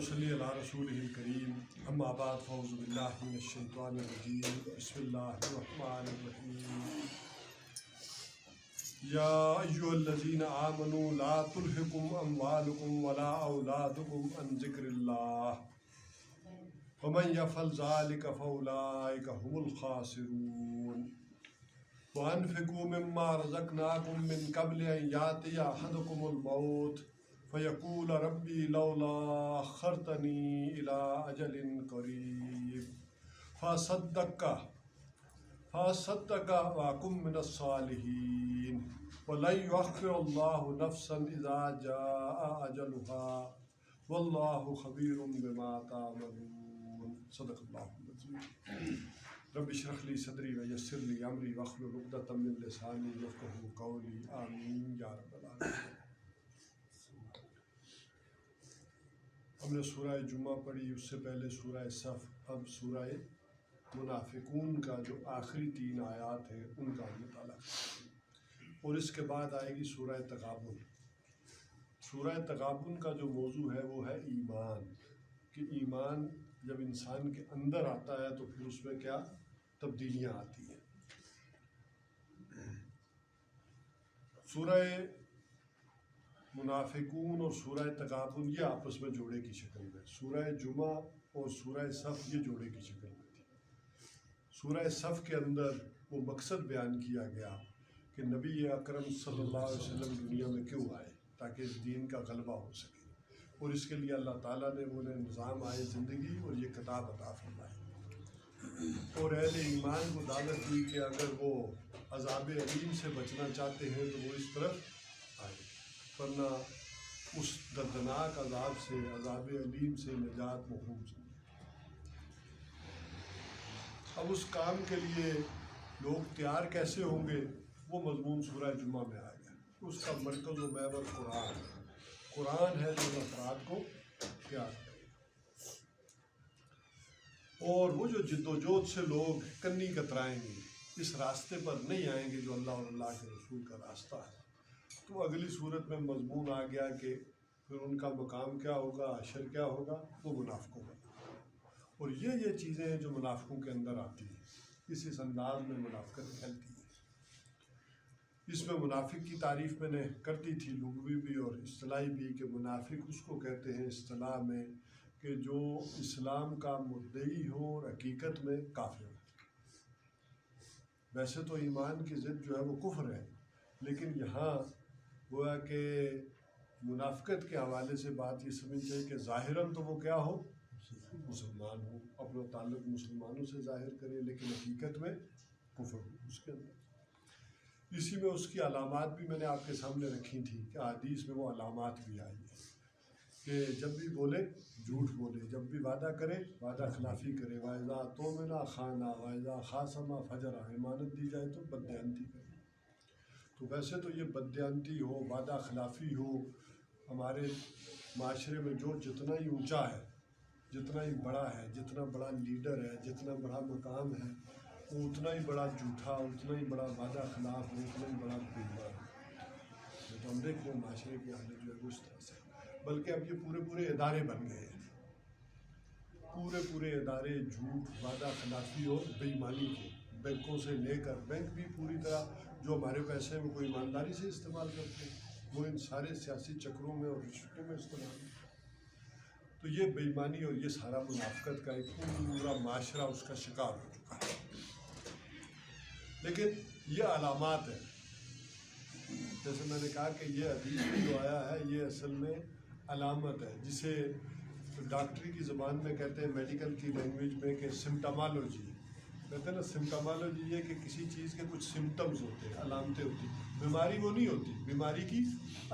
ونصلی علی رسولہ الکریم اما بعد فاعوذ باللہ من الشیطان الرجیم بسم اللہ الرحمن الرحیم یا ایھا الذین آمنوا لا تلہکم اموالکم ولا اولادکم عن ذکر اللہ ومن یفعل ذلک فاولئک هم الخاسرون وانفقوا مما رزقناکم من قبل ان یاتی احدکم الموت فیقول ربی لولا اخرتنی الی اجل قریب فاصدق واکن من الصالحین ولن یؤخر اللہ نفسا اذا جاء اجلها واللہ خبیر بما تعملون صدق اللہ العظیم رب اشرح لی صدری ویسر لی امری واحلل عقدۃ من لسانی یفقہوا قولی آمین یا رب العالمین۔ ہم نے سورہ جمعہ پڑھی، اس سے پہلے سورہ صف، اب سورہ منافقون کا جو آخری 3 آیات ہیں ان کا مطالعہ، اور اس کے بعد آئے گی سورہ تغابن۔ سورہ تغابن کا جو موضوع ہے وہ ہے ایمان، کہ ایمان جب انسان کے اندر آتا ہے تو پھر اس میں کیا تبدیلیاں آتی ہیں۔ سورہ منافقون اور سورہ تغابن یہ آپس میں جوڑے کی شکل میں، سورہ جمعہ اور سورہ صف یہ جوڑے کی شکل میں تھی۔ سورہ صف کے اندر وہ مقصد بیان کیا گیا کہ نبی اکرم صلی اللہ علیہ وسلم دنیا میں کیوں آئے، تاکہ اس دین کا غلبہ ہو سکے، اور اس کے لیے اللہ تعالیٰ نے انہیں نظام آئے زندگی اور یہ کتاب عطا فرمائی، اور اہل ایمان کو دعوت دی کہ اگر وہ عذاب علیم سے بچنا چاہتے ہیں تو وہ اس طرف آئے، ورنہ اس دردناک عذاب سے، عذاب علیم سے نجات محروم سے۔ اب اس کام کے لیے لوگ تیار کیسے ہوں گے، وہ مضمون سورہ جمعہ میں آ گیا۔ اس کا مرکز و محور قرآن ہے جو افراد کو تیار کرے، اور وہ جو جد و جہد سے لوگ کنی کترائیں گے، اس راستے پر نہیں آئیں گے جو اللہ اور اللہ کے رسول کا راستہ ہے، تو اگلی صورت میں مضمون آ گیا کہ پھر ان کا مقام کیا ہوگا، حشر کیا ہوگا، وہ منافقوں کا۔ اور یہ چیزیں ہیں جو منافقوں کے اندر آتی ہیں، اس انداز میں منافقت پھیلتی ہے۔ اس میں منافق کی تعریف میں نے کر دی تھی، لغوی بھی اور اصطلاحی بھی، کہ منافق اس کو کہتے ہیں اصطلاح میں کہ جو اسلام کا مدعی ہو اور حقیقت میں کافر ہو۔ ویسے تو ایمان کی ضد جو ہے وہ کفر ہے، لیکن یہاں گویا کہ منافقت کے حوالے سے بات یہ سمجھ چاہیے کہ ظاہراً تو وہ کیا ہو، مسلمان ہو، اپنا تعلق مسلمانوں سے ظاہر کرے، لیکن حقیقت میں کفر ہو اس کے اندر۔ اسی میں اس کی علامات بھی میں نے آپ کے سامنے رکھی تھی کہ حدیث میں وہ علامات بھی آئی ہیں کہ جب بھی بولے جھوٹ بولے، جب بھی وعدہ کرے وعدہ خلافی کرے، وَإِذَا اؤْتُمِنَ خَانَ وَإِذَا خَاصَمَ فَجَرَ، امانت دی جائے تو بددیانتی کرے۔ تو ویسے تو یہ بددیانتی ہو، وعدہ خلافی ہو، ہمارے معاشرے میں جو جتنا ہی اونچا ہے، جتنا ہی بڑا ہے، جتنا بڑا لیڈر ہے، جتنا بڑا مقام ہے، وہ اتنا ہی بڑا جھوٹا، اتنا ہی بڑا وعدہ خلاف، اتنا ہی بڑا بے ایمان ہے۔ تو ہم دیکھ رہے ہیں معاشرے کی حالت جو ہے اس طرح سے، بلکہ اب یہ پورے ادارے بن گئے ہیں، پورے ادارے جھوٹ، وعدہ خلافی اور بے ایمانی کے، بینکوں سے لے کر، بینک بھی پوری طرح جو ہمارے پیسے ہیں وہ کوئی ایمانداری سے استعمال کرتے ہیں، وہ ان سارے سیاسی چکروں میں اور رشوتوں میں استعمال ہیں۔ تو یہ بے ایمانی اور یہ سارا منافقت کا ایک پورا معاشرہ اس کا شکار ہو چکا ہے۔ لیکن یہ علامات ہیں، جیسے میں نے کہا کہ یہ حدیث میں جو آیا ہے یہ اصل میں علامت ہے، جسے ڈاکٹری کی زبان میں کہتے ہیں، میڈیکل کی لینگویج میں، کہ سمٹامالوجی کہتے ہیں نا۔ سمٹامالوجی یہ کہ کسی چیز کے کچھ سمٹمز ہوتے ہیں، علامتیں ہوتی ہیں۔ بیماری وہ نہیں ہوتی، بیماری کی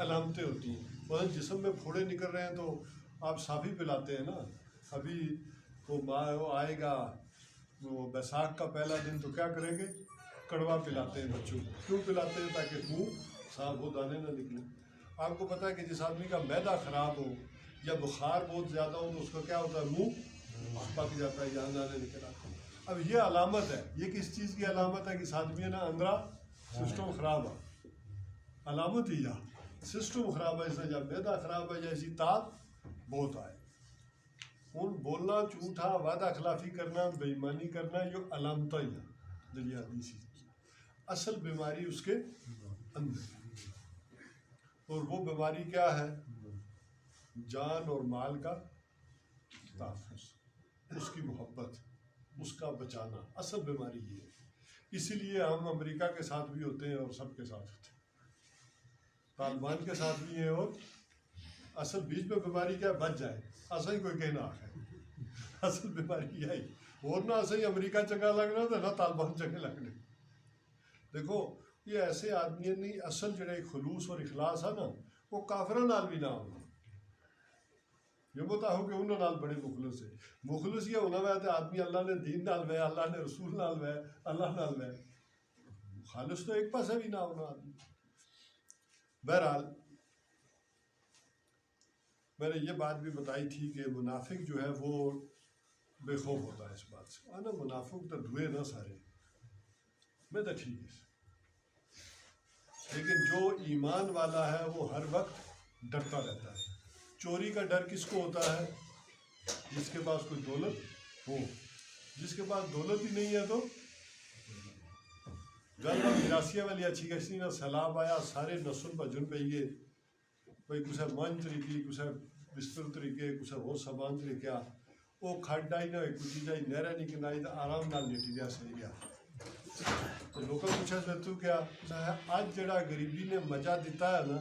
علامتیں ہوتی ہیں۔ مثلا جسم میں پھوڑے نکل رہے ہیں تو آپ صافی پلاتے ہیں نا۔ ابھی وہ آئے گا وہ بیساکھ کا پہلا دن تو کیا کریں گے، کڑوا پلاتے ہیں بچوں کو۔ کیوں پلاتے ہیں؟ تاکہ منہ صاف ہو، دانے نہ نکلیں۔ آپ کو پتہ ہے کہ جس آدمی کا معدہ خراب ہو یا بخار بہت زیادہ ہو تو اس کا کیا ہوتا ہے، منہ پک جاتا ہے، یہاں دانے نکل آتے ہیں۔ اب یہ علامت ہے، یہ کس چیز کی علامت ہے کہ اس آدمی ہے نا اندرا سسٹم خراب ہے، علامت ہی یا سسٹم خراب ہے، اس نے یا معدہ خراب ہے یا ایسی تاب بہت آئے۔ ان بولنا جھوٹا، وعدہ خلافی کرنا، بے ایمانی کرنا، یہ علامتیں ہی ہیں جلیاتی سی. اصل بیماری اس کے اندر ہے. اور وہ بیماری کیا ہے؟ جان اور مال کا تحفظ، اس کی محبت، اس کا بچانا. اصل بیماری یہ ہے. اسی لیے ہم امریکہ کے ساتھ بھی ہوتے ہیں اور سب کے ساتھ ہوتے ہیں، طالبان کے ساتھ بھی ہیں. اور اصل بیچ میں بیماری کیا؟ بچ جائے. اصل ہی کوئی کہنا ہے اصل بیماری یہی. اور نہ اصل امریکہ چنگا لگنا تو نہ طالبان چنگے لگنے. دیکھو یہ ایسے آدمی نہیں، اصل جڑا خلوص اور اخلاص ہے نا وہ کافروں نال بھی نہ ہونا. یہ بتا ہو کہ انہوں نال بڑے مخلص ہے. مخلص یہ ہونا ہے تو آدمی اللہ نے دین نال ہے، اللہ نے رسول نال ہے، اللہ نال ہے. خالص تو ایک پاسے بھی نہ ہونا آدمی. بہرحال میں نے یہ بات بھی بتائی تھی کہ منافق جو ہے وہ بے خوف ہوتا ہے اس بات سے. نا منافق تو دھوئے نہ سارے میں تو ٹھیک ہے، لیکن جو ایمان والا ہے وہ ہر وقت ڈرتا رہتا ہے. چوری کا ڈر کس کو ہوتا ہے؟ جس کے پاس کوئی دولت ہو. جس کے پاس دولت ہی نہیں ہے تو گل میراسیہ والی اچھی کشتی نہ سیلاب آیا، سارے نسل بجن پہ گئے. کوئی کسے من طریقے، کسے بستر طریقے، کسے ہو سامان طریقہ. وہ کھڈ آئی نہ کچھ جائی نہرا نہیں کنائی تو آرام نال لیٹی گیا، صحیح گیا. تو لوگوں پوچھا سے تو کیا آج جڑا غریبی نے مزہ دیتا ہے نا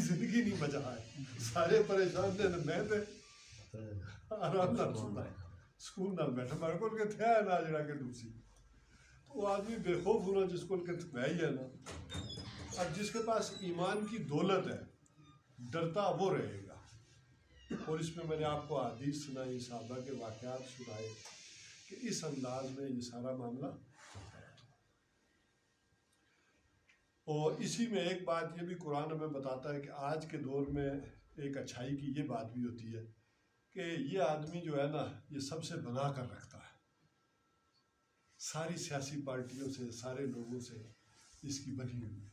زندگی نہیں مزہ ہے. سارے پریشان نے میں تے آرام نال سنتا سکون نال بیٹھا. میرے کو کہ تھیا ہے نا جڑا کہ ڈوسی. وہ آدمی بے خوف ہونا جس کو کہ بھائی ہے نا. اب جس کے پاس ایمان کی دولت ہے ڈرتا وہ رہے گا. اور اس میں نے آپ کو حدیث سنائی، صحابہ کے واقعات سنائے کہ اس انداز میں یہ سارا معاملہ. اور اسی میں ایک بات یہ بھی قرآن ہمیں بتاتا ہے کہ آج کے دور میں ایک اچھائی کی یہ بات بھی ہوتی ہے کہ یہ آدمی جو ہے نا یہ سب سے بنا کر رکھتا ہے. ساری سیاسی پارٹیوں سے، سارے لوگوں سے اس کی بنی ہوئی ہے.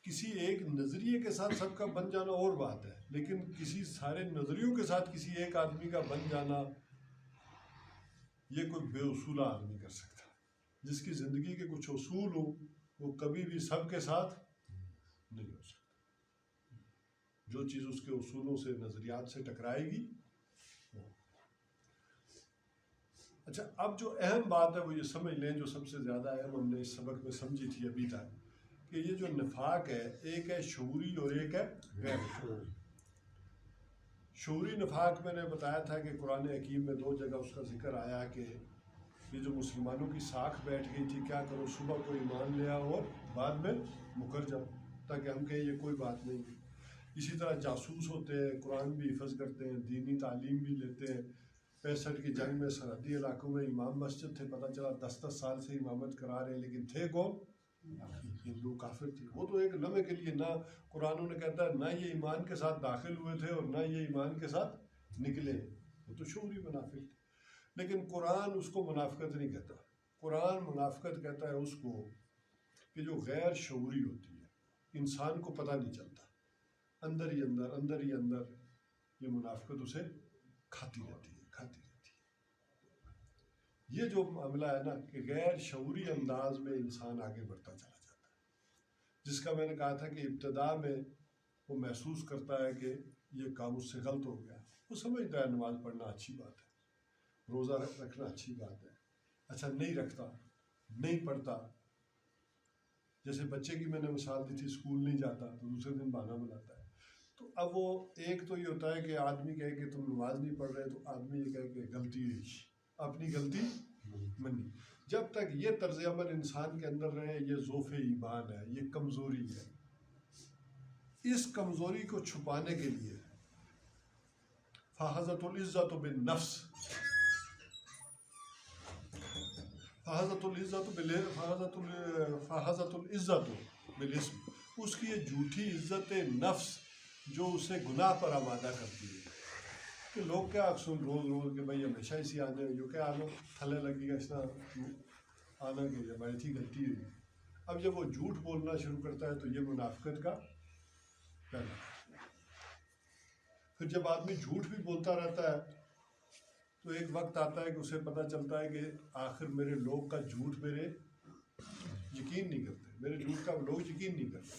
کسی ایک نظریے کے ساتھ سب کا بن جانا اور بات ہے، لیکن کسی سارے نظریوں کے ساتھ کسی ایک آدمی کا بن جانا یہ کوئی بے اصولہ آدمی کر سکتا. جس کی زندگی کے کچھ اصول ہوں وہ کبھی بھی سب کے ساتھ نہیں ہو سکتا. جو چیز اس کے اصولوں سے، نظریات سے ٹکرائے گی. اچھا اب جو اہم بات ہے وہ یہ سمجھ لیں، جو سب سے زیادہ اہم ہم نے اس سبق میں سمجھی تھی ابھی تک، کہ یہ جو نفاق ہے ایک ہے شعوری اور ایک ہے غیر شعوری. شعوری نفاق میں نے بتایا تھا کہ قرآن حکیم میں 2 جگہ اس کا ذکر آیا کہ یہ جو مسلمانوں کی ساکھ بیٹھ گئی تھی، کیا کرو صبح کو ایمان لے آؤ اور بعد میں مکر جاؤ، تاکہ ہم کہیں یہ کوئی بات نہیں ہے. اسی طرح جاسوس ہوتے ہیں، قرآن بھی حفظ کرتے ہیں، دینی تعلیم بھی لیتے ہیں. 65 کی جنگ میں سرحدی علاقوں میں امام مسجد تھے، پتہ چلا 10 سال سے امامت کرا رہے ہیں، لیکن تھے کون؟ ہندو کافر تھے. وہ تو ایک لمحے کے لیے، نہ قرآن نے کہتا ہے نہ یہ ایمان کے ساتھ داخل ہوئے تھے اور نہ یہ ایمان کے ساتھ نکلے. وہ تو شعوری منافق تھے. لیکن قرآن اس کو منافقت نہیں کہتا. قرآن منافقت کہتا ہے اس کو کہ جو غیر شعوری ہوتی ہے، انسان کو پتہ نہیں چلتا، اندر ہی اندر یہ منافقت اسے کھاتی رہتی ہے. یہ جو معاملہ ہے نا کہ غیر شعوری انداز میں انسان آگے بڑھتا چلا جاتا ہے، جس کا میں نے کہا تھا کہ ابتدا میں وہ محسوس کرتا ہے کہ یہ کام اس سے غلط ہو گیا. وہ سمجھتا ہے نماز پڑھنا اچھی بات ہے، روزہ رکھنا اچھی بات ہے. اچھا نہیں رکھتا، نہیں پڑھتا. جیسے بچے کی میں نے مثال دی تھی، اسکول نہیں جاتا تو دوسرے دن بہانہ بناتا ہے. تو اب وہ ایک تو یہ ہوتا ہے کہ آدمی کہے کہ تم نماز نہیں پڑھ رہے، تو آدمی یہ کہے کہ غلطی ہوئی، اپنی غلطی منی. جب تک یہ طرز عمل انسان کے اندر رہے یہ ضعف ایمان ہے، یہ کمزوری ہے. اس کمزوری کو چھپانے کے لیے فحظت العزت بالنفس، فحظت العزت بالاسم، اس کی یہ جھوٹی عزت نفس جو اسے گناہ پر آمادہ کرتی ہے. کہ لوگ کیا اکثر روز کہ بھائی ہمیشہ اسی آنے جو کہ آنا تھلے لگے گا اس طرح آنا کہ بھائی تھی غلطی ہوئی. اب جب وہ جھوٹ بولنا شروع کرتا ہے تو یہ منافقت کا پہلا. پھر جب آدمی جھوٹ بھی بولتا رہتا ہے تو ایک وقت آتا ہے کہ اسے پتہ چلتا ہے کہ آخر میرے لوگ کا جھوٹ میرے یقین نہیں کرتے، میرے جھوٹ کا لوگ یقین نہیں کرتے.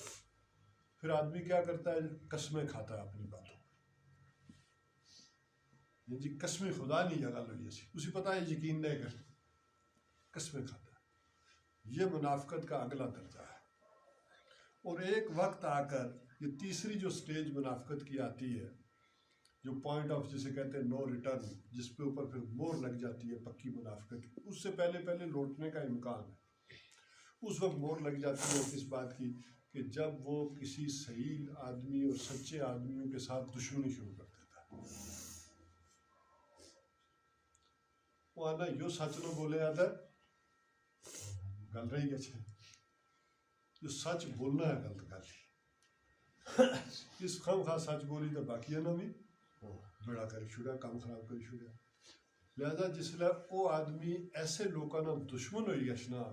پھر آدمی کیا کرتا ہے؟ قسمیں کھاتا ہے اپنی باتوں جی، قسمیں خدا نہیں جگہ لو جیسی، اسے پتہ ہے یقین نہیں کرتا، قسمیں کھاتا ہے. یہ منافقت کا اگلا درجہ ہے. اور ایک وقت آ کر یہ تیسری جو سٹیج منافقت کی آتی ہے، جو پوائنٹ آف جسے کہتے ہیں نو ریٹرن، جس پہ اوپر پھر مور لگ جاتی ہے پکی منافقت کی، اس سے پہلے لوٹنے کا امکان ہے. اس وقت مور لگ جاتی ہے اس بات کی کہ جب وہ کسی صحیح آدمی اور سچے آدمیوں کے ساتھ دشمنی شروع کر دیتا ہے. وہ آنا یو سچ نو بولے آتا ہے گل رہی اچھا جو سچ بولنا ہے غلط گل اس خام خواہ سچ بولی تو باقی نہ بھی بڑا کر چھوڑا، کام خراب کر چھوڑا. لہذا جس لئے وہ آدمی ایسے لوگوں دشمن ہوئی گشنا،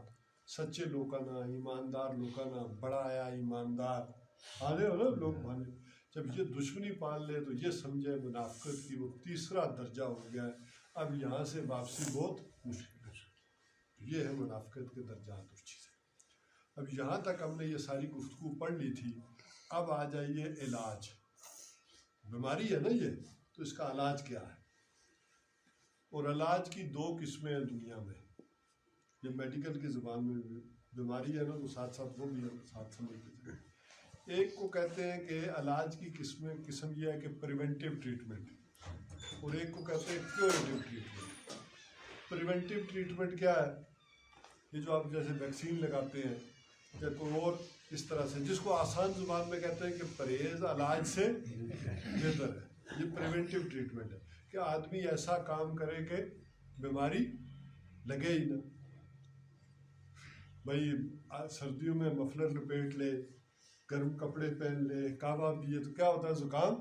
سچے لوگوں ایماندار لوگوں بڑا آیا ایماندار آنے ہو نا لوگ بھانے، جب یہ دشمنی پال لے تو یہ سمجھے منافقت کی وہ تیسرا درجہ ہو گیا ہے. اب یہاں سے واپسی بہت مشکل ہے. یہ ہے منافقت کے درجات اور چیزیں. اب یہاں تک ہم نے یہ ساری گفتگو پڑھ لی تھی. اب آ جائیے علاج. بیماری ہے نا یہ، تو اس کا علاج کیا ہے؟ اور علاج کی دو قسمیں ہیں دنیا میں. یہ میڈیکل کی زبان میں بیماری ہے نا تو ساتھ ساتھ وہ بھی ساتھ سمجھ لیجیے. ایک کو کہتے ہیں کہ علاج کی قسم یہ ہے کہ پریونٹیو ٹریٹمنٹ، اور ایک کو کہتے ہیں کیوریٹیو ٹریٹمنٹ. پریونٹیو ٹریٹمنٹ کیا ہے؟ یہ جو آپ جیسے ویکسین لگاتے ہیں یا کوئی اور اس طرح سے، جس کو آسان زبان میں کہتے ہیں کہ پرہیز علاج سے بہتر ہے. یہ پریونٹیو ٹریٹمنٹ ہے کہ آدمی ایسا کام کرے کہ بیماری لگے ہی نہ. بھائی سردیوں میں مفلر لپیٹ لے، گرم کپڑے پہن لے، کعبہ پیے تو کیا ہوتا ہے؟ زکام.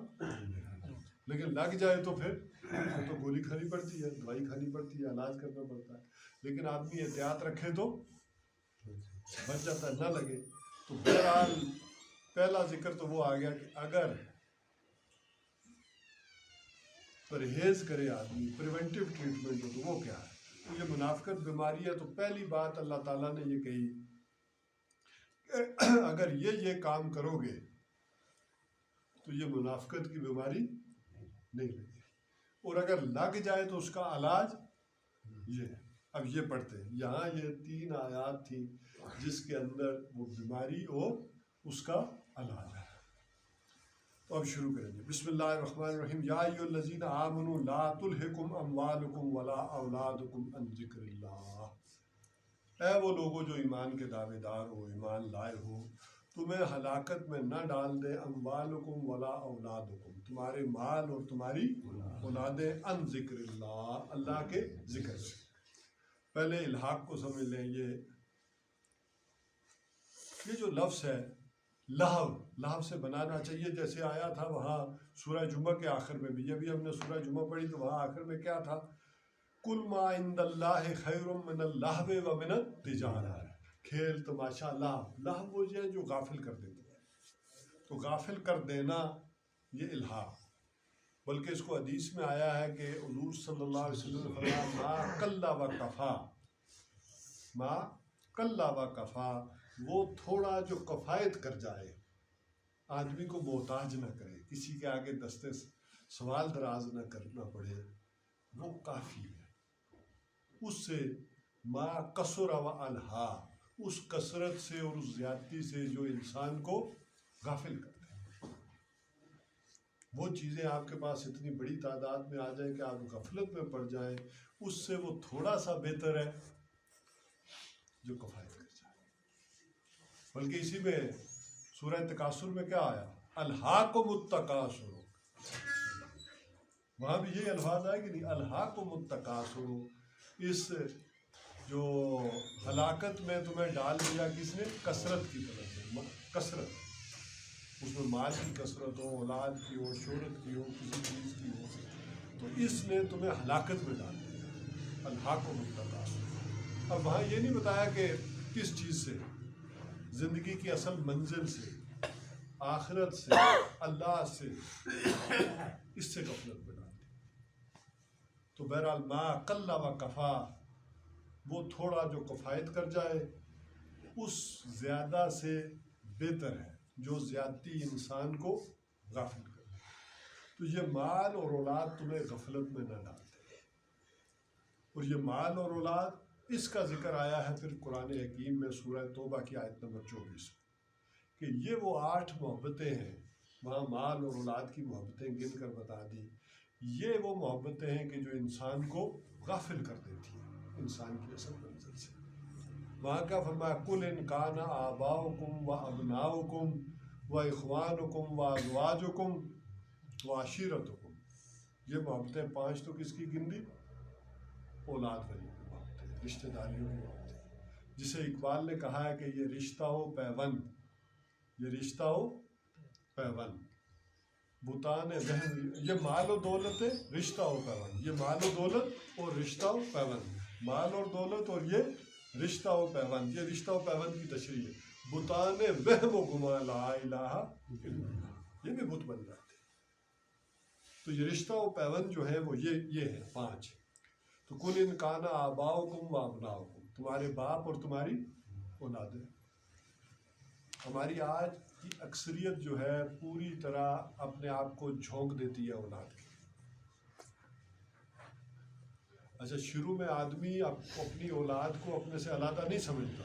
لیکن لگ جائے تو پھر تو گولی کھانی پڑتی ہے، دوائی کھانی پڑتی ہے، علاج کرنا پڑتا ہے. لیکن آدمی احتیاط رکھے تو بچ جاتا ہے، نہ لگے. تو بہرحال پہلا ذکر تو وہ آ گیا کہ اگر پرہیز کرے آدمی، پریونٹیو ٹریٹمنٹ ہو تو وہ کیا ہے؟ تو یہ منافقت بیماری ہے. تو پہلی بات اللہ تعالیٰ نے یہ کہی کہ اگر یہ کام کرو گے تو یہ منافقت کی بیماری نہیں لگے. اور اگر لگ جائے تو اس کا علاج یہ ہے. اب یہ پڑھتے ہیں یہاں یہ 3 آیات تھی جس کے اندر وہ بیماری اور اس کا علاج ہے. تو اب شروع کریں گے. بسم اللہ الرحمن الرحیم. یا ایھا الذین آمنوا لا تلھکم اموالکم ولا اولادکم عن ذکر اللہ. اے وہ لوگوں جو ایمان کے دعوے دار ہو، ایمان لائے ہو، تمہیں ہلاکت میں نہ ڈال دے اموالکم ولا اولادکم، تمہارے مال اور تمہاری اولادیں، عن ذکر اللہ، اللہ کے ذکر سے. پہلے الحاق کو سمجھ لیں. یہ جو لفظ ہے لہو سے بنانا چاہیے. جیسے آیا تھا وہاں سورہ جمعہ کے آخر میں بھی، ابھی ہم نے سورہ جمعہ پڑھی تو وہاں آخر میں کیا تھا؟ کل ما عند اللہ خیر من اللہو و من التجارہ. کھیل تماشا لہو وہ جو غافل کر دیتے ہیں. تو غافل کر دینا یہ الحاق. بلکہ اس کو حدیث میں آیا ہے کہ حضور صلی اللہ علیہ وسلم نے فرمایا ما قل و کفا، ما قل و کفا، وہ تھوڑا جو کفایت کر جائے، آدمی کو محتاج نہ کرے، کسی کے آگے دستے سوال دراز نہ کرنا پڑے، وہ کافی ہے. اس سے ما کثر و الہا، اس کثرت سے اور اس زیادتی سے جو انسان کو غافل کرتے ہیں. وہ چیزیں آپ کے پاس اتنی بڑی تعداد میں آ جائیں کہ آپ غفلت میں پڑ جائیں، اس سے وہ تھوڑا سا بہتر ہے جو کفایت کر جائے. بلکہ اسی میں سورہ تکاثر میں کیا آیا؟ الہاکم التکاثر. وہاں بھی یہ الفاظ آئے کہ نہیں؟ الہاکم التکاثر. اس جو ہلاکت میں تمہیں ڈال دیا کس نے؟ کثرت کی طرف سے. کثرت، اس میں مال کی کثرت ہو، اولاد کی ہو، شہرت کی ہو، کسی چیز کی ہو، تو اس نے تمہیں ہلاکت میں ڈال دیا. الہاکم التکاثر. اب وہاں یہ نہیں بتایا کہ کس چیز سے، زندگی کی اصل منزل سے. آخرت سے، اللہ سے، اس سے غفلت میں ڈال دی۔ تو بہرحال ما قل و کفا، وہ تھوڑا جو کفایت کر جائے اس زیادہ سے بہتر ہے جو زیادتی انسان کو غافل کرے۔ تو یہ مال اور اولاد تمہیں غفلت میں نہ ڈالتے، اور یہ مال اور اولاد اس کا ذکر آیا ہے پھر قرآن حکیم میں سورہ توبہ کی آیت نمبر 24 کہ یہ وہ 8 محبتیں ہیں، وہاں مال اور اولاد کی محبتیں گن کر بتا دی، یہ وہ محبتیں ہیں کہ جو انسان کو غافل کر دیتی ہیں انسان کی اصل منزل سے۔ وہاں کا فرمایا قل ان کان آباؤکم و ابناؤکم و اخوانکم و ازواجکم و عشیرتکم، یہ محبتیں 5 تو کس کی گن دی؟ اولاد والی محبتیں، رشتہ داریوں کی محبتیں، جسے اقبال نے کہا ہے کہ یہ رشتہ و پیوند، یہ رشتہ و پیوند بتان وہم، یہ مال و دولت ہے، رشتہ و پیوند، یہ مال و دولت اور رشتہ و پیوند، مال اور دولت اور یہ رشتہ و پیوند، یہ رشتہ و پیوند کی تشریح ہے۔ بتان وہم و گمان لا الہ الا اللہ، یہ بھی بت بن جاتے ہیں۔ تو یہ رشتہ و پیوند جو ہے وہ یہ ہے 5۔ تو کل ان کانا آباؤکم و ابناؤکم، تمہارے باپ اور تمہاری اولادیں۔ ہماری آج کی اکثریت جو ہے پوری طرح اپنے آپ کو جھونک دیتی ہے اولاد کی۔ اچھا، شروع میں آدمی اپنی اولاد کو اپنے سے علیحدہ نہیں سمجھتا،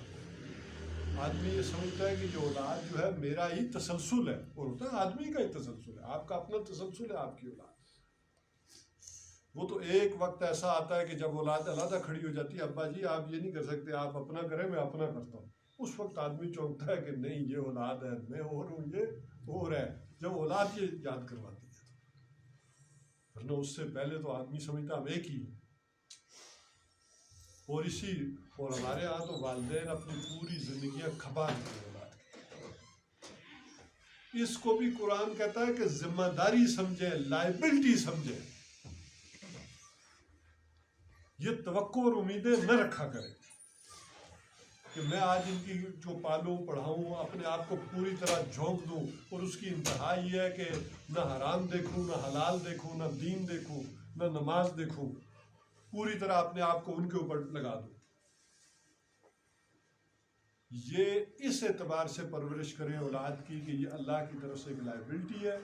آدمی یہ سمجھتا ہے کہ یہ اولاد جو ہے میرا ہی تسلسل ہے، اور ہوتا ہے آدمی کا ہی تسلسل ہے، آپ کا اپنا تسلسل ہے آپ کی اولاد۔ وہ تو ایک وقت ایسا آتا ہے کہ جب اولاد علیحدہ کھڑی ہو جاتی ہے، ابا جی آپ یہ نہیں کر سکتے، آپ اپنا کریں میں اپنا کرتا ہوں، اس وقت آدمی چونکتا ہے کہ نہیں یہ اولاد ہے، میں اور ہوں یہ اور ہے، جب اولاد یہ یاد کرواتی ہے، ورنہ اس سے پہلے تو آدمی سمجھتا ہم ایک ہی ہیں۔ اور ہمارے ہاں تو والدین اپنی پوری زندگیاں کھپا دیتے ہیں اولاد کی۔ اس کو بھی قرآن کہتا ہے کہ ذمہ داری سمجھیں، لائبلٹی سمجھیں، یہ توقع اور امیدیں نہ رکھا کریں کہ میں آج ان کی جو پالوں پڑھاؤں اپنے آپ کو پوری طرح جھونک دوں، اور اس کی انتہا یہ ہے کہ نہ حرام دیکھوں، نہ حلال دیکھوں، نہ دین دیکھوں، نہ نماز دیکھوں، پوری طرح اپنے آپ کو ان کے اوپر لگا دوں۔ یہ اس اعتبار سے پرورش کریں اولاد کی کہ یہ اللہ کی طرف سے ایک لائبلٹی ہے،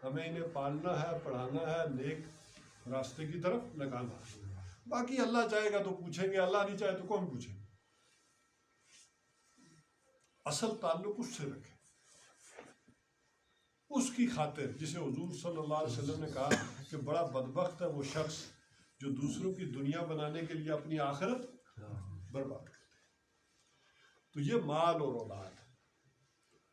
ہمیں انہیں پالنا ہے، پڑھانا ہے، نیک راستے کی طرف لگانا ہے۔ باقی اللہ چاہے گا تو پوچھیں گے، اللہ نہیں چاہے تو کون پوچھے؟ اصل تعلق اس سے رکھیں، اس کی خاطر، جسے حضور صلی اللہ علیہ وسلم نے کہا کہ بڑا بدبخت ہے وہ شخص جو دوسروں کی دنیا بنانے کے لیے اپنی آخرت برباد کرتے ہیں۔ تو یہ مال اور اولاد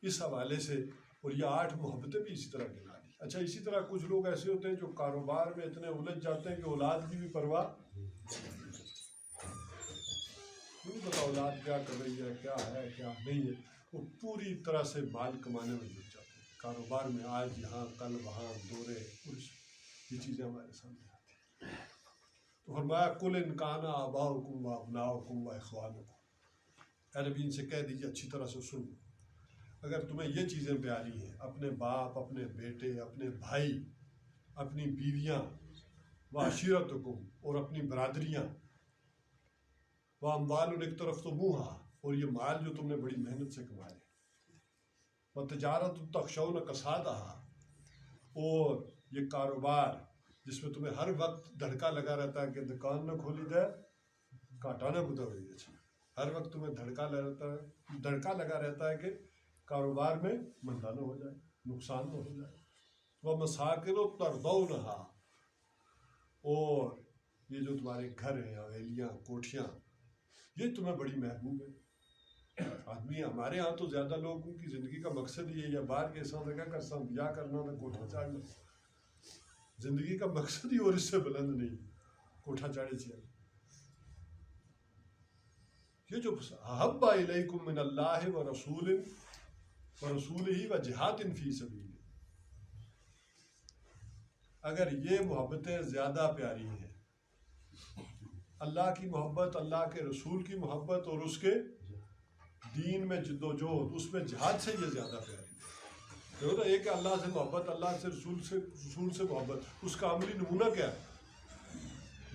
اس حوالے سے، اور یہ 8 محبتیں بھی اسی طرح گنا دی۔ اچھا، اسی طرح کچھ لوگ ایسے ہوتے ہیں جو کاروبار میں اتنے الجھ جاتے ہیں کہ اولاد کی بھی پرواہ نہیں پتا اولاد کیا کر رہی ہے، کیا ہے کیا نہیں ہے، وہ پوری طرح سے مال کمانے میں جٹ جاتے ہیں، کاروبار میں آج یہاں کل وہاں دورے، یہ چیزیں ہمارے سامنے آتی ہیں۔ تو فرمایا قل ان کان آباؤکم و ابناؤکم و اخوانکم، اے نبی ان سے کہہ دیجیے اچھی طرح سے سن، اگر تمہیں یہ چیزیں پیاری ہیں، اپنے باپ، اپنے بیٹے، اپنے بھائی، اپنی بیویاں، و عشیرتکم، اور اپنی برادریاں، واموال اقترفتموہا، اور یہ مال جو تم نے بڑی محنت سے کمائے، وتجارت تخشون کسادہا، اور یہ کاروبار جس میں تمہیں ہر وقت دھڑکا لگا رہتا ہے کہ دکان نہ کھولی جائے کاٹا نہ بدا ہوئی ہے، ہر وقت تمہیں دھڑکا لگا رہتا ہے کہ کاروبار میں مندا نہ ہو جائے، نقصان نہ ہو جائے، ومساکن ترضونہا، اور یہ جو تمہارے گھر ہیں، حویلیاں، کوٹھیاں، یہ تمہیں بڑی محبوب ہے۔ آدمی ہمارے ہاں تو زیادہ لوگوں کی زندگی کا مقصد یہ ہے، یا باہر کے ساتھ کیا کرسا بیاہ کرنا نہ کوٹھا چاڑنا، زندگی کا مقصد ہی اور اس سے بلند نہیں، کوٹھا چاڑے سے۔ یہ جو احب الیکم من اللہ و رسولہ و جہاد فی سبیلہ، اگر یہ محبتیں زیادہ پیاری ہیں، اللہ کی محبت، اللہ کے رسول کی محبت اور اس کے دین میں جد و جہد، اس میں جہاد سے یہ زیادہ پیاری ہے، دیکھو نا، ایک اللہ سے محبت، اللہ سے رسول سے محبت، اس کا عملی نمونہ کیا ہے؟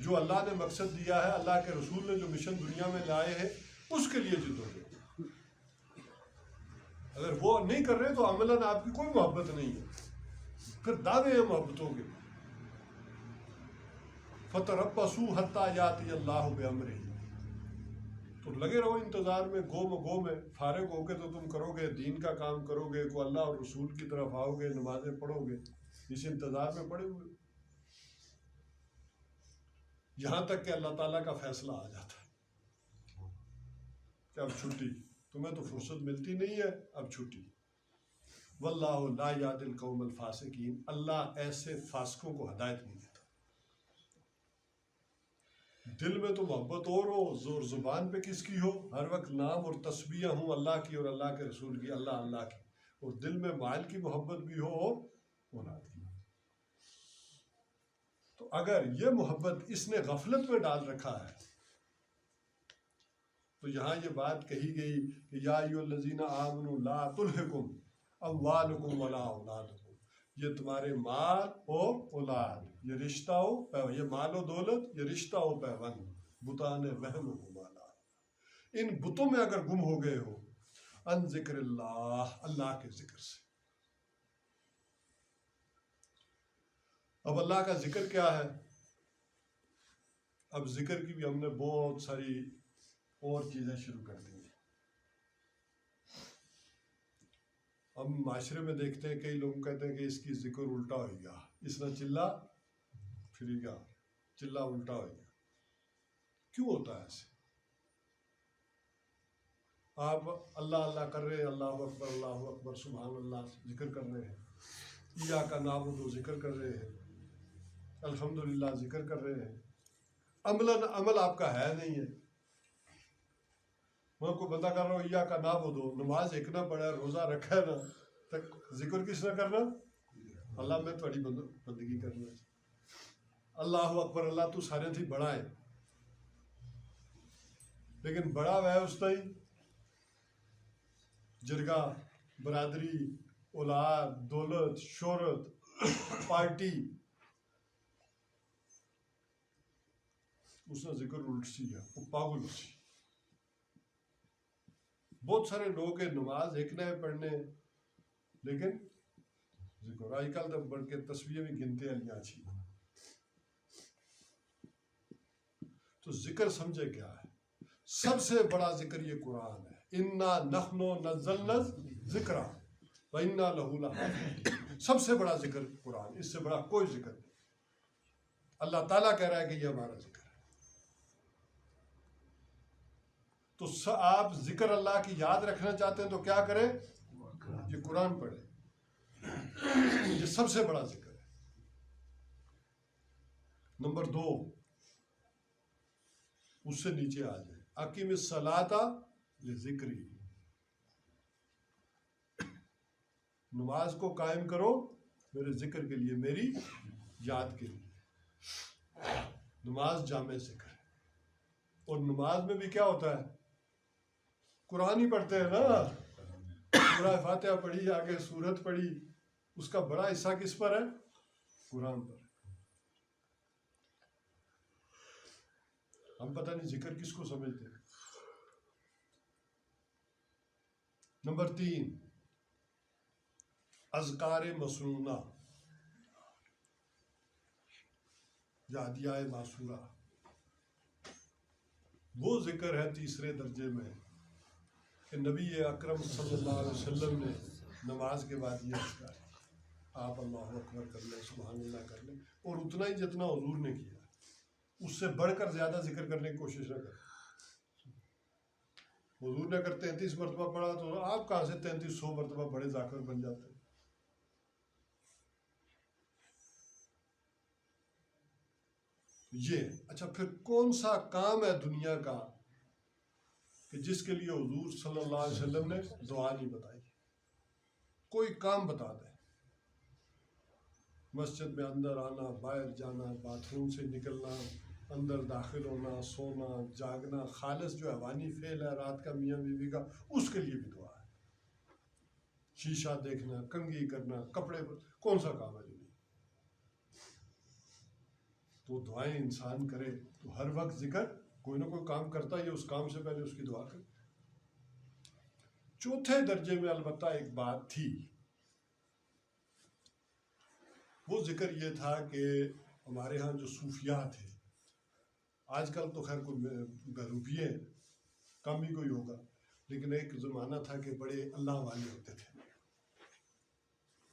جو اللہ نے مقصد دیا ہے، اللہ کے رسول نے جو مشن دنیا میں لائے ہیں، اس کے لیے جدوجہد۔ اگر وہ نہیں کر رہے تو عملاً آپ کی کوئی محبت نہیں ہے، پھر دعوے ہیں محبتوں کے۔ فَتَرَبَّصُوا حَتَّىٰ يَأْتِيَ اللَّهُ بِأَمْرِهِ، تو لگے رہو انتظار میں، گو میں، فارغ ہو کے تو تم کرو گے، دین کا کام کرو گے، کو اللہ اور رسول کی طرف آؤ گے، نمازیں پڑھو گے، اس انتظار میں پڑے ہوئے، یہاں تک کہ اللہ تعالیٰ کا فیصلہ آ جاتا ہے کہ اب چھٹی، تمہیں تو فرصت ملتی نہیں ہے، اب چھٹی۔ واللہ لا یہدی القوم الفاسقین، اللہ ایسے فاسقوں کو ہدایت نہیں دیتا۔ دل میں تو محبت اور ہو، زور زبان پہ کس کی ہو، ہر وقت نام اور تسبیح ہوں اللہ کی اور اللہ کے رسول کی، اللہ اللہ کی، اور دل میں مال کی محبت بھی ہو اور اولاد کی۔ تو اگر یہ محبت اس نے غفلت میں ڈال رکھا ہے، تو یہاں یہ بات کہی گئی کہ یا ایھا الذین آمنوا لا تلھکم اموالکم ولا اولادکم، یہ تمہارے مال اور اولاد، یہ رشتہ ہو، یہ مال و دولت، یہ رشتہ ہو پیوند، بتان وہم و مالا، ان بتوں میں اگر گم ہو گئے ہو، ان ذکر اللہ، اللہ کے ذکر سے۔ اب اللہ کا ذکر کیا ہے؟ اب ذکر کی بھی ہم نے بہت ساری اور چیزیں شروع کر دی ہیں۔ ہم معاشرے میں دیکھتے ہیں کئی لوگ کہتے ہیں کہ اس کی ذکر الٹا ہو گیا، اس نے چلا پھر گیا، چلا الٹا ہو گیا۔ کیوں ہوتا ہے ایسے؟ آپ اللہ اللہ کر رہے ہیں، اللہ اکبر سبحان اللہ ذکر کر رہے ہیں، ایاک نعبد ذکر کر رہے ہیں، الحمدللہ ذکر کر رہے ہیں، عمل آپ کا ہے نہیں ہے۔ میں کوئی بندہ کر رہا ہوں ایاک نعبد، نماز ایک نہ پڑھا، روزہ رکھا ہے نا، تک ذکر کس نے کرنا؟ اللہ میں تھوڑی بندگی کرنا۔ اللہ اکبر، اللہ تو سارے تھی بڑا ہے، لیکن بڑا وہ ہے اس تائیں جرگہ، برادری، اولاد، دولت، شہرت، پارٹی، اس نے ذکر الٹ سی ہے، وہ پاگل سی۔ بہت سارے لوگ ہیں نماز ایک نہ پڑھنے، لیکن ذکر آج کل تو بڑھ کے تصویریں بھی گنتے ہیں اچھی۔ تو ذکر سمجھے کیا ہے؟ سب سے بڑا ذکر یہ قرآن ہے، انا نحن نزلنا الذکر وانا لہ لحافظون، سب سے بڑا ذکر قرآن، اس سے بڑا کوئی ذکر نہیں۔ اللہ تعالیٰ کہہ رہا ہے کہ یہ ہمارا ذکر ہے۔ تو آپ ذکر اللہ کی یاد رکھنا چاہتے ہیں تو کیا کریں؟ یہ قرآن پڑھیں، یہ سب سے بڑا ذکر ہے۔ نمبر 2، اس سے نیچے آ جائے، اقیم الصلاۃ لذکری، نماز کو قائم کرو میرے ذکر کے لیے، میری یاد کے لیے۔ نماز جامع ذکر ہے، اور نماز میں بھی کیا ہوتا ہے؟ قرآن ہی پڑھتے ہیں نا، سورہ فاتحہ پڑھی، آگے سورت پڑھی، اس کا بڑا حصہ کس پر ہے؟ قرآن پر۔ ہم پتہ نہیں ذکر کس کو سمجھتے ہیں۔ نمبر 3، اذکار مسنونہ یا ادعیہ معصورہ، وہ ذکر ہے تیسرے درجے میں کہ نبی اکرم صلی اللہ علیہ وسلم نے نماز کے بعد یہ اذکار ہے، آپ اللہ اکبر کر لیں، سبحان اللہ کر لیں، اور اتنا ہی جتنا حضور نے کیا، اس سے بڑھ کر زیادہ ذکر کرنے کی کوشش نہ کریں۔ حضور نے اگر 33 مرتبہ پڑھا تو آپ کہاں سے 3300 مرتبہ بڑے ذاکر بن جاتے ہیں؟ یہ اچھا، پھر کون سا کام ہے دنیا کا کہ جس کے لیے حضور صلی اللہ علیہ وسلم نے دعا نہیں بتائی؟ کوئی کام بتا دیں، مسجد میں اندر آنا، باہر جانا، باتھ روم سے نکلنا، اندر داخل ہونا، سونا، جاگنا، خالص جو حیوانی فعل ہے رات کا میاں بیوی کا، اس کے لیے بھی دعا ہے۔ شیشہ دیکھنا، کنگھی کرنا، کپڑے پر، کون سا کام ہے جو نہیں؟ تو دعائیں انسان کرے تو ہر وقت ذکر کوئی نہ کوئی کام کرتا ہے، اس کام سے پہلے اس کی دعا کرے۔ چوتھے درجے میں البتہ ایک بات تھی، وہ ذکر یہ تھا کہ ہمارے ہاں جو صوفیاء تھے، آج کل تو خیر کوئی بہروپیے کم ہی کوئی ہوگا، لیکن ایک زمانہ تھا کہ بڑے اللہ والے ہوتے تھے،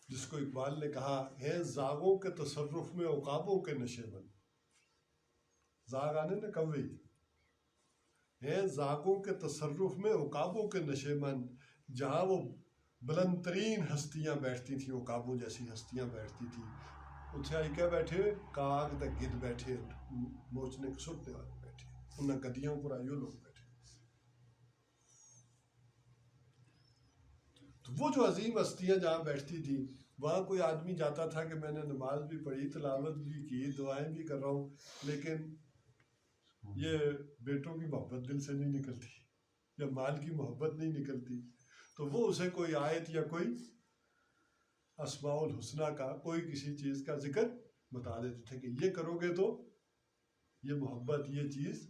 جس کو اقبال نے کہا ہے زاغوں کے تصرف میں عقابوں کے نشے من، زاغ آنے نا کوئی ہے زاغوں کے تصرف میں عقابوں کے نشے من، جہاں وہ بلند ترین ہستیاں بیٹھتی تھیں، عقابوں جیسی ہستیاں بیٹھتی تھیں، اتھے آئی کیا بیٹھے کاغ تک گد بیٹھے، موچنے کے سٹنے والے بیٹھے، انہیں گدیاں پر آئیو لوگ بیٹھے۔ تو وہ جو عظیم ہستیاں جہاں بیٹھتی تھیں، وہاں کوئی آدمی جاتا تھا کہ میں نے نماز بھی پڑھی، تلاوت بھی کی، دعائیں بھی کر رہا ہوں، لیکن یہ بیٹوں کی محبت دل سے نہیں نکلتی یا مال کی محبت نہیں نکلتی، تو وہ اسے کوئی آیت یا کوئی اسماء الحسنہ کا کوئی کسی چیز کا ذکر بتا دیتے تھے کہ یہ کرو گے تو یہ محبت، یہ چیز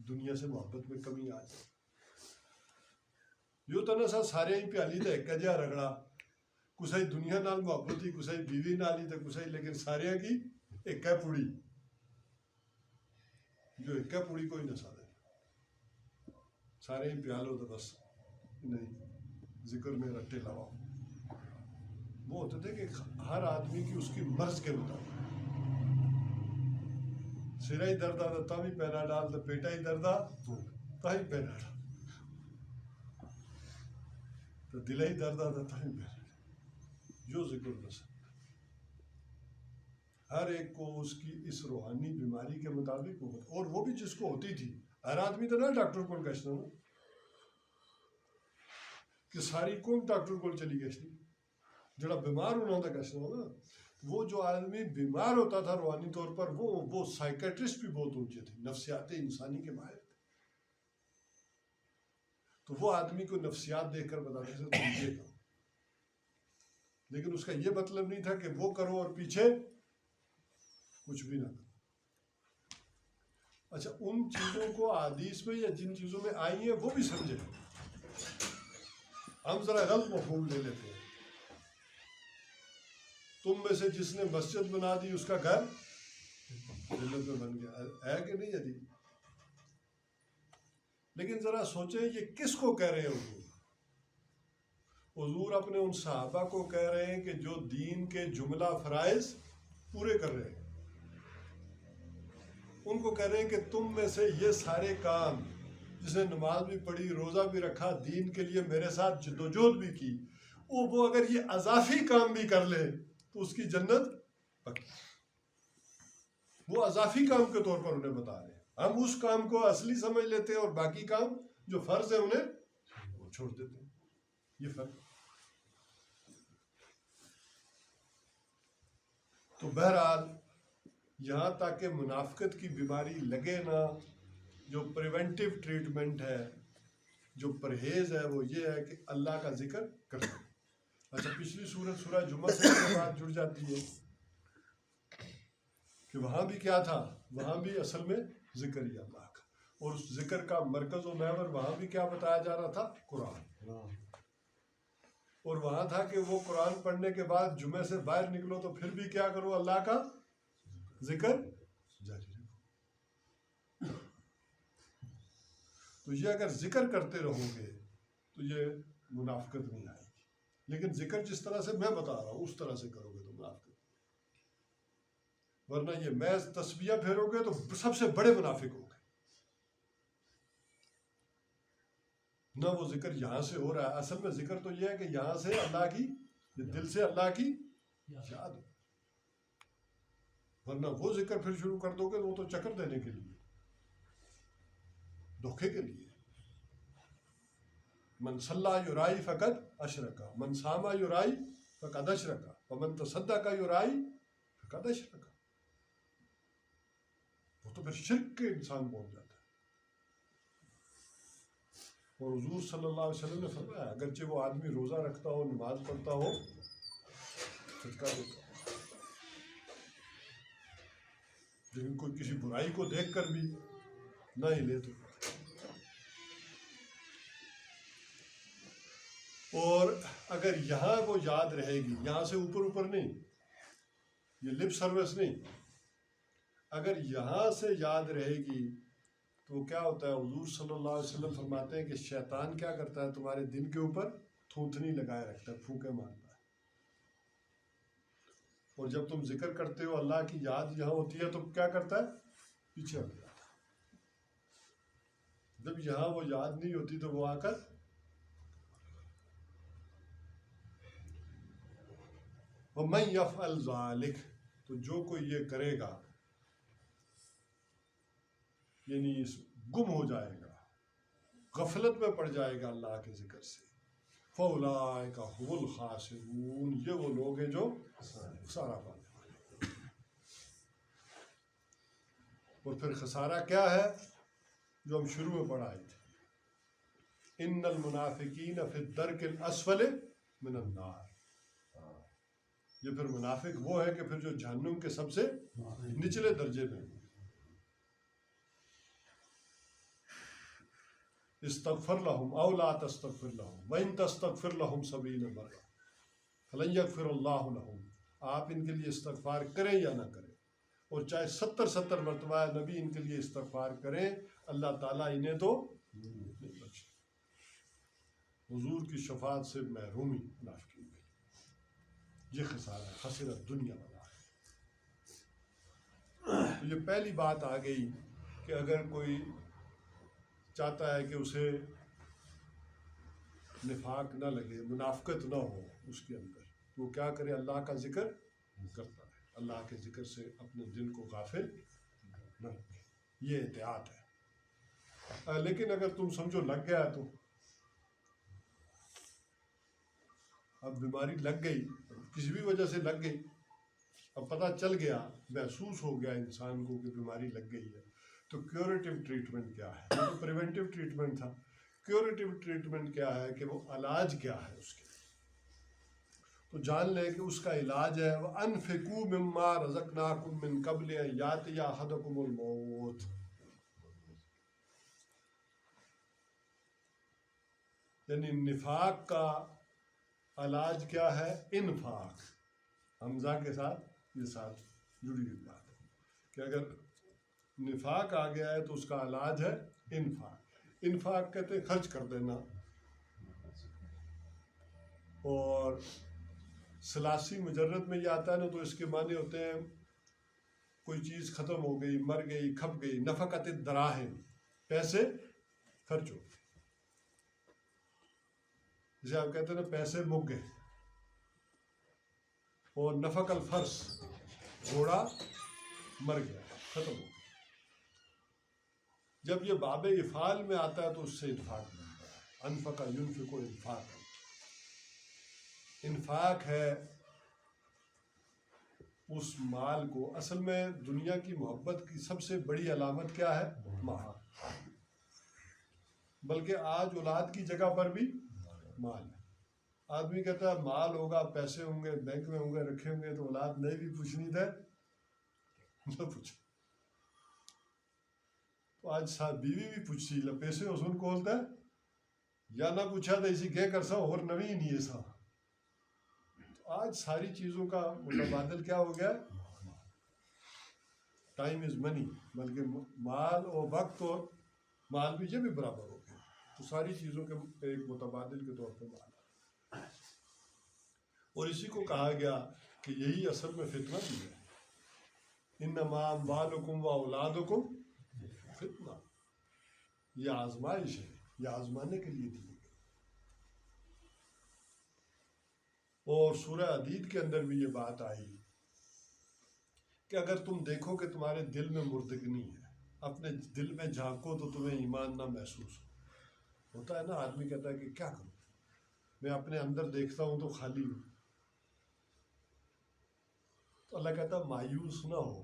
دنیا سے محبت میں کمی آ جائے۔ یوں تو نہ سا سارے ہی پیالی تے ایک جہا رگڑا، کسائی دنیا نال محبت ہی، کسائی بیوی نال ہی تے کسائی، لیکن سارے کی ایک ہے پوڑی، جو ایک ہے پوڑی کوئی نہ سارے، سارے ہی پیالو تو بس نہیں ذکر میں رٹے لواؤ۔ وہ ہوتے تھے کہ ہر آدمی کی اس کی مرض کے مطابق، سرا ہی درد آتا تا بھی پینا ڈال، تو پیٹا ہی درد آ تا ہی پینا ڈال، تو دل ہی درد آتا تا ہی پینا ڈال، جو ذکر بس ہر ایک کو اس کی اس روحانی بیماری کے مطابق ہو، اور وہ بھی جس کو ہوتی تھی، ہر آدمی تو نہ ڈاکٹر کو کہنا نا کہ ساری قوم ڈاکٹر کو چلی گئی، جڑا بیمار ہونا تھا کہنا نا، وہ جو آدمی بیمار ہوتا تھا روحانی طور پر، وہ سائیکیٹرسٹ بھی بہت اونچے تھے، نفسیات انسانی کے ماہر تھے، تو وہ آدمی کو نفسیات دیکھ کر بتاتے تھے تم یہ کرو، لیکن اس کا یہ مطلب نہیں تھا کہ وہ کرو اور پیچھے کچھ بھی نہ کرو۔ اچھا، ان چیزوں کو حدیث میں یا جن چیزوں میں آئی ہیں وہ بھی سمجھے، ہم ذرا غلط مفہوم لے لیتے ہیں۔ تم میں سے جس نے مسجد بنا دی اس کا گھر جنت میں بن گیا، ہے کہ نہیں حدیث؟ لیکن ذرا سوچیں یہ کس کو کہہ رہے ہیں حضور؟ حضور اپنے ان صحابہ کو کہہ رہے ہیں کہ جو دین کے جملہ فرائض پورے کر رہے ہیں، ان کو کہہ رہے ہیں کہ تم میں سے یہ سارے کام، جس نے نماز بھی پڑھی، روزہ بھی رکھا، دین کے لیے میرے ساتھ جدوجہد بھی کی، وہ اگر یہ اضافی کام بھی کر لے تو اس کی جنت پکی۔ وہ اضافی کام کے طور پر انہیں بتا رہے ہیں، ہم اس کام کو اصلی سمجھ لیتے ہیں اور باقی کام جو فرض ہے انہیں وہ چھوڑ دیتے ہیں، یہ فرق۔ تو بہرحال یہاں تک کہ منافقت کی بیماری لگے نہ، جو پریونٹیو ٹریٹمنٹ ہے، جو پرہیز ہے، وہ یہ ہے کہ اللہ کا ذکر کرنا۔ اچھا، پچھلی سورت سورہ جمعہ سے یہ بات جڑ جاتی ہے کہ وہاں بھی کیا تھا، وہاں بھی اصل میں ذکر ہی اللہ کا، اور اس ذکر کا مرکز و محور وہاں بھی کیا بتایا جا رہا تھا، قرآن، اور وہاں تھا کہ وہ قرآن پڑھنے کے بعد جمعے سے باہر نکلو تو پھر بھی کیا کرو، اللہ کا ذکر جاری رکھو۔ تو یہ اگر ذکر کرتے رہو گے تو یہ منافقت نہیں آئے گی، لیکن ذکر جس طرح سے میں بتا رہا ہوں اس طرح سے کرو گے تو منافقت، ورنہ یہ محض تسبیح پھیرو گے تو سب سے بڑے منافق ہو گے۔ نہ وہ ذکر یہاں سے ہو رہا ہے، اصل میں ذکر تو یہ ہے کہ یہاں سے اللہ کی، دل سے اللہ کی یاد ہو، ورنہ وہ ذکر پھر شروع کر دو گے وہ تو چکر دینے کے لیے، دھوکے کے لیے۔ من صلی یرائی فقد اشرکا، من صام یرائی فقد اشرکا، ومن تصدق یرائی فقد اشرکا، وہ تو پھر شرک کے انسان پہنچ جاتا ہے۔ اور حضور صلی اللہ علیہ وسلم نے فرمایا اگرچہ وہ آدمی روزہ رکھتا ہو، نماز پڑھتا ہو، صدقہ دیتا ہو، لیکن کوئی کسی برائی کو دیکھ کر بھی نہ ہی لے تو. اور اگر یہاں وہ یاد رہے گی، یہاں سے اوپر اوپر نہیں، یہ لپ سروس نہیں، اگر یہاں سے یاد رہے گی تو کیا ہوتا ہے؟ حضور صلی اللہ علیہ وسلم فرماتے ہیں کہ شیطان کیا کرتا ہے؟ تمہارے دل کے اوپر تھوتنی لگائے رکھتا ہے، پھونکے مارتا ہے. اور جب تم ذکر کرتے ہو، اللہ کی یاد یہاں ہوتی ہے تو کیا کرتا ہے؟ پیچھے ہٹ جاتا ہے. جب یہاں وہ یاد نہیں ہوتی تو وہ آ کر وَمَن يَفْعَلْ ذَلِكَ، تو جو کوئی یہ کرے گا یعنی گم ہو جائے گا، غفلت میں پڑ جائے گا اللہ کے ذکر سے، فَأُولَٰئِكَ هُمُ الْخَاسِرُونَ، یہ وہ لوگ ہیں جو خسارہ پانے والے. اور پھر خسارہ کیا ہے؟ جو ہم شروع میں پڑھائے تھے، إِنَّ الْمُنَافِقِينَ فِي الدَّرْكِ الْأَسْفَلِ مِنَ النَّارِ. یہ پھر منافق وہ ہے کہ پھر جو جہنم کے سب سے نچلے درجے میں. استغفر لهم او لا تستغفر لهم وان تستغفر لهم 70 مرة فلن يغفر الله لهم. آپ ان کے لیے استغفار کریں یا نہ کریں، اور چاہے 70 مرتبہ نبی ان کے لیے استغفار کریں، اللہ تعالیٰ انہیں تو نہیں بخشے. حضور کی شفاعت سے محرومی منافقین کی، یہ خسارہ ہے، خسرت دنیا والا ہے. تو یہ پہلی بات آ گئی کہ اگر کوئی چاہتا ہے کہ اسے نفاق نہ لگے، منافقت نہ ہو اس کے اندر، تو وہ کیا کرے؟ اللہ کا ذکر کرتا ہے، اللہ کے ذکر سے اپنے دل کو غافل نہ رکھے. یہ احتیاط ہے. لیکن اگر تم سمجھو لگ گیا، تو اب بیماری لگ گئی، کسی بھی وجہ سے لگ گئی، اب پتہ چل گیا، محسوس ہو گیا انسان کو کہ بیماری لگ گئی ہے، تو کیوریٹو ٹریٹمنٹ کیا ہے؟ یہ تو پریونٹیو ٹریٹمنٹ تھا. کیوریٹو ٹریٹمنٹ کیا ہے کہ وہ علاج کیا ہے اس کے؟ تو جان لیں کہ اس کا علاج ہے وَأَنفِقُوا مِمَّا رَزَقْنَاكُم مِّن قَبْلِ أَن يَأْتِيَ أَحَدَكُمُ الْمَوْتُ. یعنی نفاق کا علاج کیا ہے؟ انفاق. حمزہ کے ساتھ یہ ساتھ جڑی ہوئی بات ہے کہ اگر نفاق آ گیا ہے تو اس کا علاج ہے انفاق. انفاق کہتے ہیں خرچ کر دینا. اور ثلاثی مجرد میں یہ آتا ہے نا، تو اس کے معنی ہوتے ہیں کوئی چیز ختم ہو گئی، مر گئی، کھپ گئی. نفقت الدراہم، پیسے خرچ ہو گئے. جسے آپ کہتے ہیں نا پیسے مک گئے. اور نفق الفرس، گھوڑا مر گیا، ختم ہو گیا. جب یہ باب افعال میں آتا ہے تو اس سے انفاق ملتا ہے. انفق ينفق انفاق، انفاق ہے اس مال کو. اصل میں دنیا کی محبت کی سب سے بڑی علامت کیا ہے؟ مال. بلکہ آج اولاد کی جگہ پر بھی مال ہے. آدمی کہتا ہے مال ہوگا، پیسے ہوں گے، بینک میں ہوں گے، رکھے ہوں گے، تو اولاد نہیں بھی پوچھنی تھے نہ پوچھو. تو آج بیوی بھی پوچھتی پیسے حسن کو ہوتا ہے یا نہ پوچھا تھا اسی کے کر سا اور نوی نہیں ہے سا. آج ساری چیزوں کا متبادل کیا ہو گیا؟ ٹائم از منی. بلکہ مال اور وقت اور مال بھی، یہ بھی برابر ہو گیا. تو ساری چیزوں کے ایک متبادل کے طور پہ مال. اور اسی کو کہا گیا کہ یہی اصل میں فتنہ بھی ہے. انما اموالکم و اولادکم فتنہ، یہ آزمائش ہے، یہ آزمانے کے لیے دی گئی. اور سورہ حدید کے اندر بھی یہ بات آئی کہ اگر تم دیکھو کہ تمہارے دل میں مردگنی ہے، اپنے دل میں جھانکو تو تمہیں ایمان نہ محسوس ہوتا ہے نا. آدمی کہتا ہے کہ کیا کروں، میں اپنے اندر دیکھتا ہوں تو خالی ہوں. تو اللہ کہتا ہے مایوس نہ ہو.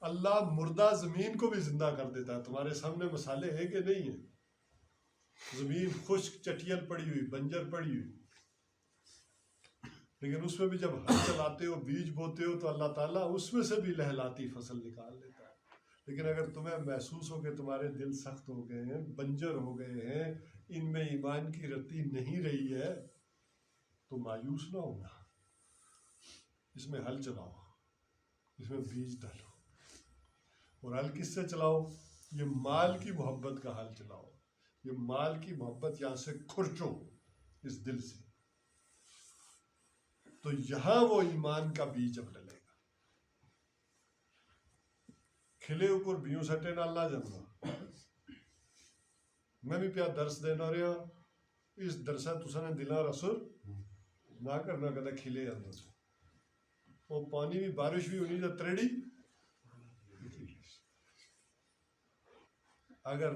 اللہ مردہ زمین کو بھی زندہ کر دیتا ہے. تمہارے سامنے مسالے ہیں کہ نہیں ہیں؟ زمین خشک چٹیل پڑی ہوئی، بنجر پڑی ہوئی، لیکن اس میں بھی جب ہل چلاتے ہو، بیج بوتے ہو، تو اللہ تعالیٰ اس میں سے بھی لہلاتی فصل نکال لیتا ہے۔ لیکن اگر تمہیں محسوس ہو کہ تمہارے دل سخت ہو گئے ہیں، بنجر ہو گئے ہیں، ان میں ایمان کی رتی نہیں رہی ہے، تو مایوس نہ ہونا، اس میں ہل چلاؤ، اس میں بیج ڈالو۔ اور ہل کس سے چلاؤ؟ یہ مال کی محبت کا ہل چلاؤ، یہ مال کی محبت یہاں سے کھرچو اس دل سے، تو یہاں وہ ایمان کا بیج اب ڈلے گا۔ کھلے اوپر بیوں سٹے نہ اللہ جاننا۔ میں بھی پیا درس دینا رہا، اس درسہ تسا نے دلاں رسول نہ کرنا کہتا کھلے اندر وہ پانی بھی بارش بھی ہونی تو تریڑی، اگر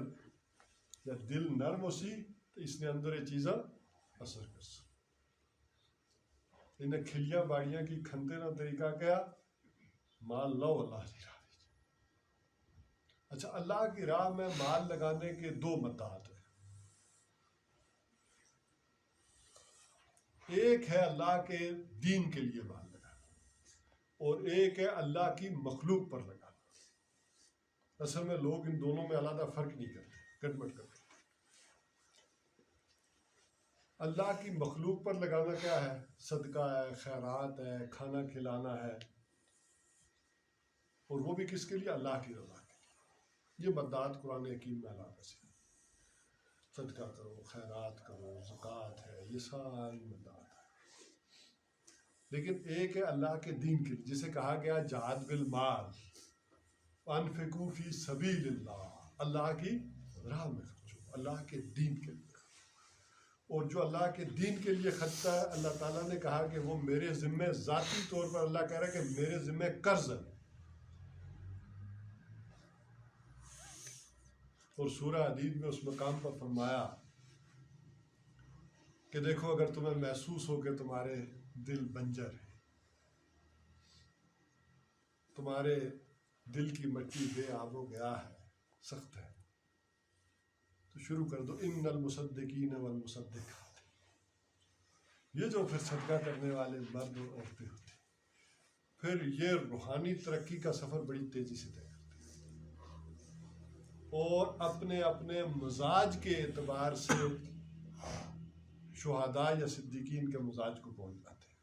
دل نرم ہو سی تو اس نے اندر یہ چیزاں اثر کر سکتی۔ انہیں کھلیاں باڑیاں کی کھندے نہ طریقہ کیا مال لو اللہ کی راہ۔ اچھا، اللہ کی راہ میں مال لگانے کے دو مدات ہیں، ایک ہے اللہ کے دین کے لیے مال لگانا، اور ایک ہے اللہ کی مخلوق پر لگانا۔ اصل میں لوگ ان دونوں میں علیحدہ فرق نہیں کرتے، گڑبڑ کرتے۔ اللہ کی مخلوق پر لگانا کیا ہے؟ صدقہ ہے، خیرات ہے، کھانا کھلانا ہے، اور وہ بھی کس کے لیے؟ اللہ کی رضا کے لیے۔ یہ بدعات قرآن حکیم میں علاقہ سے صدقہ کرو، خیرات کرو، زکوٰۃ ہے، یہ ساری بدعات ہے۔ لیکن ایک ہے اللہ کے دین کے لیے، جسے کہا گیا جہاد بالمال، انفقوا فی سبیل اللہ، اللہ کی راہ میں خرچو، اللہ کے دین کے لیے۔ اور جو اللہ کے دین کے لیے خرچتا ہے، اللہ تعالیٰ نے کہا کہ وہ میرے ذمہ ذاتی طور پر، اللہ کہہ رہا ہے کہ میرے ذمہ قرض ہے۔ اور سورہ حدید میں اس مقام پر فرمایا کہ دیکھو اگر تمہیں محسوس ہو کہ تمہارے دل بنجر ہے، تمہارے دل کی مٹی بے آب و گیا ہے، سخت ہے، تو شروع کر دو ان المصدقین والمصدقات، یہ جو پھر صدقہ کرنے والے مرد اور عورتیں ہوتے ہیں، پھر یہ روحانی ترقی کا سفر بڑی تیزی سے طے کرتے ہیں، اور اپنے اپنے مزاج کے اعتبار سے شہداء یا صدیقین کے مزاج کو پہنچ جاتے ہیں۔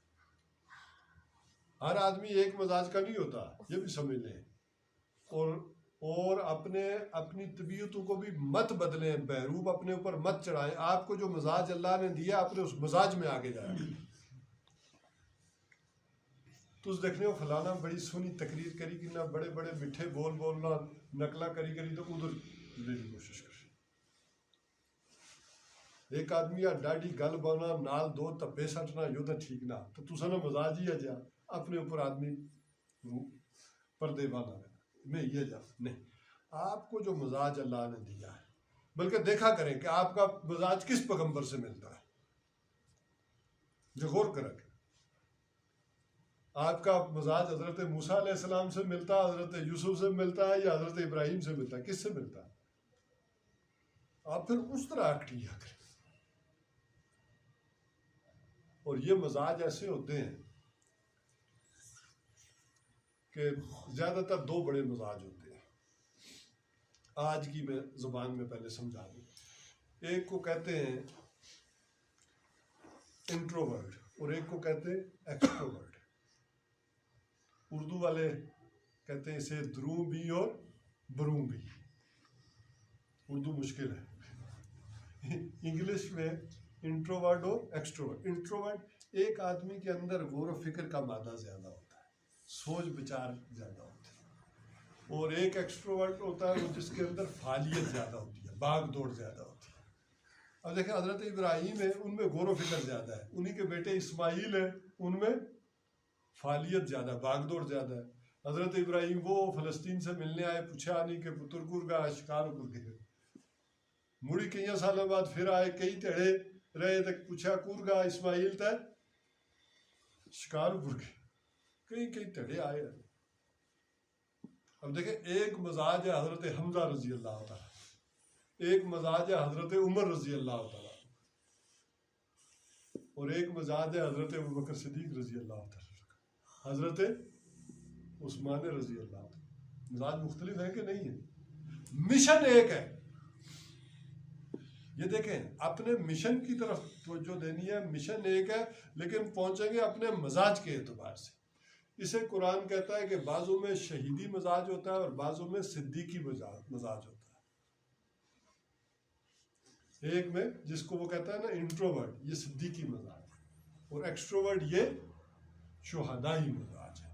ہر آدمی ایک مزاج کا نہیں ہوتا، یہ بھی سمجھ لیں، اور اپنی طبیعتوں کو بھی مت بدلیں، بہروب اپنے اوپر مت چڑھائیں۔ آپ کو جو مزاج اللہ نے دیا، اپنے اس مزاج میں آگے جائیں۔ تو اس دیکھنے کو فلانا بڑی سونی تقریر کری کہ نہ بڑے بڑے میٹھے بول بولنا، نقلہ کری تو ادھر لینے کی کوشش کر۔ ایک آدمی یا ڈاڈی گل بانا نال دو تپے سٹنا یوں تو ٹھیک نہ، تو تسا نا مزاج ہی جا اپنے اوپر آدمی پردے بانا میں یہ جا نہیں۔ آپ کو جو مزاج اللہ نے دیا ہے، بلکہ دیکھا کریں کہ آپ کا مزاج کس پیغمبر سے ملتا ہے، جو غور کریں۔ آپ کا مزاج حضرت موسیٰ علیہ السلام سے ملتا ہے، حضرت یوسف سے ملتا ہے، یا حضرت ابراہیم سے ملتا ہے؟ کس سے ملتا ہے؟ آپ پھر اس طرح ایکٹ کیا کریں۔ اور یہ مزاج ایسے ہوتے ہیں کہ زیادہ تر دو بڑے مزاج ہوتے ہیں، آج کی میں زبان میں پہلے سمجھا دوں۔ ایک کو کہتے ہیں انٹروورٹ اور ایک کو کہتے ہیں ایکسٹروورٹ۔ اردو والے کہتے ہیں اسے دروں بھی اور بروں بھی۔ اردو مشکل ہے، انگلش میں انٹروورٹ اور ایکسٹروورٹ۔ انٹروورٹ ایک آدمی کے اندر غور و فکر کا مادہ زیادہ ہوتا ہے، سوچ بچار زیادہ ہوتی ہے، اور ایک ایکسٹروورٹ ہوتا ہے وہ جس کے اندر فعالیت زیادہ ہوتی ہے، بھاگ دوڑ زیادہ ہوتی ہے۔ اب دیکھیں حضرت ابراہیم ہے، ان میں غور و فکر زیادہ ہے، انہی کے بیٹے اسماعیل ہے، ان میں فعالیت زیادہ، بھاگ دوڑ زیادہ ہے۔ حضرت ابراہیم وہ فلسطین سے ملنے آئے، پوچھا نہیں کہ پتر کور گا شکار کر کے مڑی کئی سالوں بعد پھر آئے، کئی تھڑے رہے تک پوچھا کور گا اسماعیل تے شکار کر کے کئی تھڑے آئے۔ اب دیکھیں ایک مزاج ہے حضرت حمزہ رضی اللہ تعالیٰ، ایک مزاج ہے حضرت عمر رضی اللہ تعالیٰ اور ایک مزاج ہے حضرت ابوبکر صدیق رضی اللہ تعالیٰ، حضرت عثمان رضی اللہ تعالیٰ، مزاج مختلف ہیں کہ نہیں ہے؟ مشن ایک ہے. یہ دیکھیں اپنے مشن کی طرف توجہ دینی ہے، مشن ایک ہے لیکن پہنچیں گے اپنے مزاج کے اعتبار سے. اسے قرآن کہتا ہے کہ بعضوں میں شہیدی مزاج ہوتا ہے اور بعضوں میں صدیقی مزاج ہوتا ہے. ایک میں جس کو وہ کہتا ہے نا انٹروورٹ، یہ صدیقی مزاج ہے، اور ایکسٹروورٹ یہ شہدائی مزاج ہے.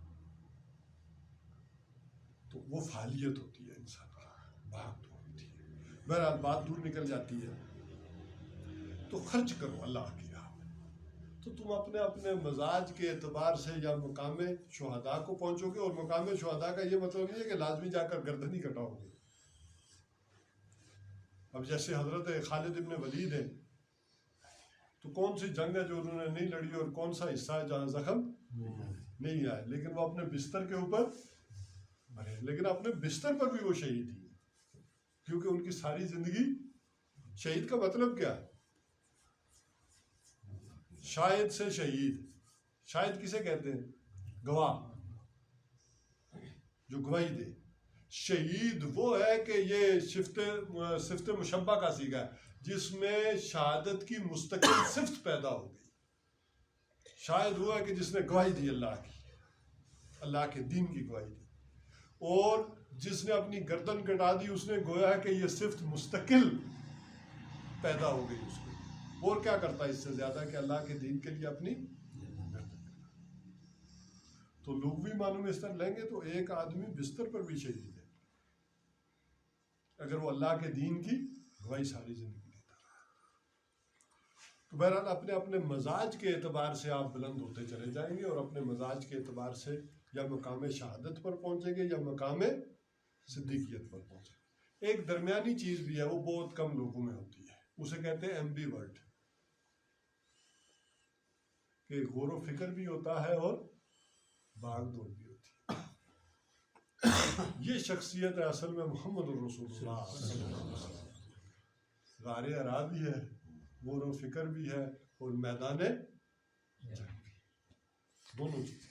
تو وہ فعالیت ہوتی ہے انسان کی، بھاگ دور ہوتی ہے. بہرحال بات دور نکل جاتی ہے. تو خرچ کرو اللہ کی راہ میں. تو تم اپنے اپنے مزاج کے اعتبار سے یا مقام شہداء کو پہنچو گے. اور مقام شہداء کا یہ مطلب نہیں ہے کہ لازمی جا کر گردن ہی کٹاؤ گے. اب جیسے حضرت خالد ابن ولید ہے، تو کون سی جنگ ہے جو انہوں نے نہیں لڑی اور کون سا حصہ ہے جہاں زخم نہیں آئے، لیکن وہ اپنے بستر کے اوپر مرے. لیکن اپنے بستر پر بھی وہ شہید ہی، کیونکہ ان کی ساری زندگی. شہید کا مطلب کیا ہے؟ شاہد سے شہید. شاہد کسے کہتے ہیں؟ گواہ، جو گواہی دے. شہید وہ ہے کہ یہ صفت مشبہ کا صیغہ ہے جس میں شہادت کی مستقل صفت پیدا ہو گئی. شاہد ہوا ہے کہ جس نے گواہی دی اللہ کی، اللہ کے دین کی گواہی دی. اور جس نے اپنی گردن کٹا دی اس نے گویا ہے کہ یہ صفت مستقل پیدا ہو گئی اس کو. اور کیا کرتا ہے اس سے زیادہ کہ اللہ کے دین کے لیے اپنی گردن. تو لغوی معنوں میں اس طرح لیں گے تو ایک آدمی بستر پر بھی شہید ہے اگر وہ اللہ کے دین کی گواہی ساری زندگی دیتا رہا. تو بہرحال اپنے اپنے مزاج کے اعتبار سے آپ بلند ہوتے چلے جائیں گے، اور اپنے مزاج کے اعتبار سے یا مقام شہادت پر پہنچیں گے یا مقام صدیقیت پر پہنچیں گے. ایک درمیانی چیز بھی ہے، وہ بہت کم لوگوں میں ہوتی ہے، اسے کہتے ہیں ایمبی ورڈ، کہ غور و فکر بھی ہوتا ہے اور بھاگ دوڑ بھی ہوتی ہے. یہ شخصیت ہے اصل میں محمد الرسول اللہ صلی اللہ علیہ وسلم. غار حرا بھی ہے، غور و فکر بھی ہے، اور میدان جنگ بھی، دونوں چیزیں.